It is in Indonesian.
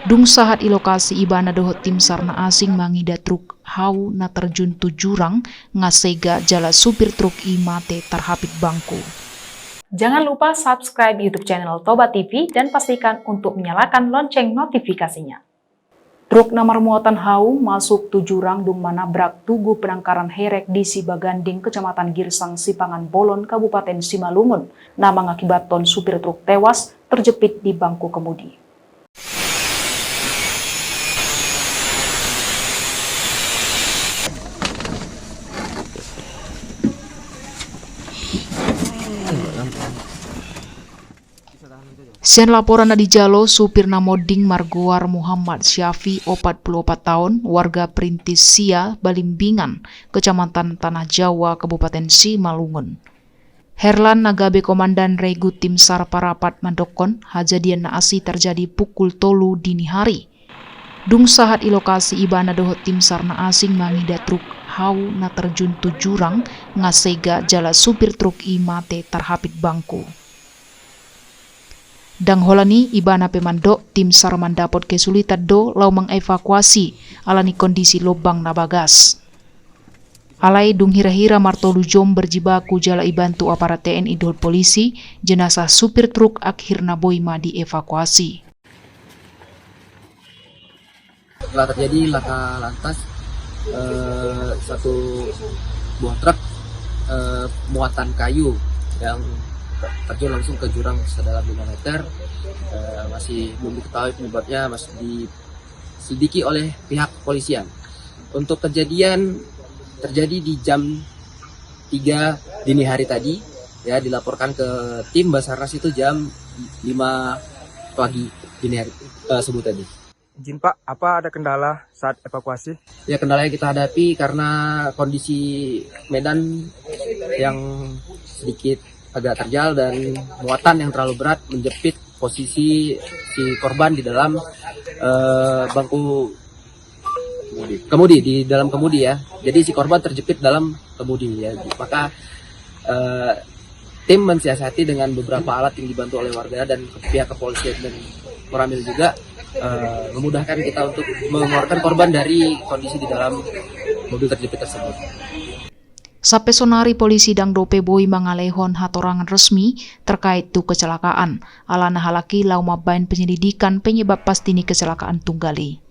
Dung sahat ilokasi ibana dohot tim sarna asing mangida truk hau na terjun tu jurang ngasega jala supir truk i mate terhapit bangku. Jangan lupa subscribe YouTube channel Toba TV dan pastikan untuk menyalakan lonceng notifikasinya. Truk nomor muatan hau masuk tu jurang dung manabrak tugu penangkaran herek di Sibaganding, Kecamatan Girsang, Sipangan Bolon, Kabupaten Simalungun, na mengakibatkan supir truk tewas terjepit di bangku kemudi. Sen laporan di Jalo, supir namoding Margoar Muhammad Syafi, 44 tahun, warga Perintis Sia, Balimbingan, Kecamatan Tanah Jawa, Kabupaten Simalungun. Herlan Nagabe Komandan Regu Tim Sar Parapat Mandokon, hajadian naasi terjadi pukul 3 dini hari. Dung sahat ilokasi ibana dohot tim sar na asing mangida truk hau na terjun tu jurang ngasega jala supir truk i mate terhapit bangku. Dang holani ibana pemandok tim sar mandapot kesulitan do lau mengevakuasi alani kondisi lobang na bagas. Alai dung hira-hira martolu jom berjibaku jala ibantu aparat TNI dohot polisi, jenazah supir truk akhirna boima dievakuasi. Setelah terjadi laka lantas satu buah truk muatan kayu yang terjun langsung ke jurang sedalam 5 meter, masih belum diketahui penyebabnya, masih diselidiki oleh pihak kepolisian. Untuk kejadian terjadi di jam 3 dini hari tadi, ya, dilaporkan ke tim Basarnas itu jam 5 pagi dini hari subuh tadi. Izin Pak, apa ada kendala saat evakuasi? Ya, kendala yang kita hadapi karena kondisi medan yang sedikit agak terjal dan muatan yang terlalu berat menjepit posisi si korban di dalam bangku kemudi, di dalam kemudi ya. Jadi si korban terjepit dalam kemudi ya. Maka tim mensiasati dengan beberapa alat yang dibantu oleh warga dan pihak kepolisian dan Koramil juga memudahkan kita untuk mengeluarkan korban dari kondisi di dalam mobil terjepit tersebut. Sapesonari polisi dang dope boi mangalehon hatorangan resmi terkait tu kecelakaan. Alana halaki lau mabain penyelidikan penyebab pasti ni kecelakaan tunggali.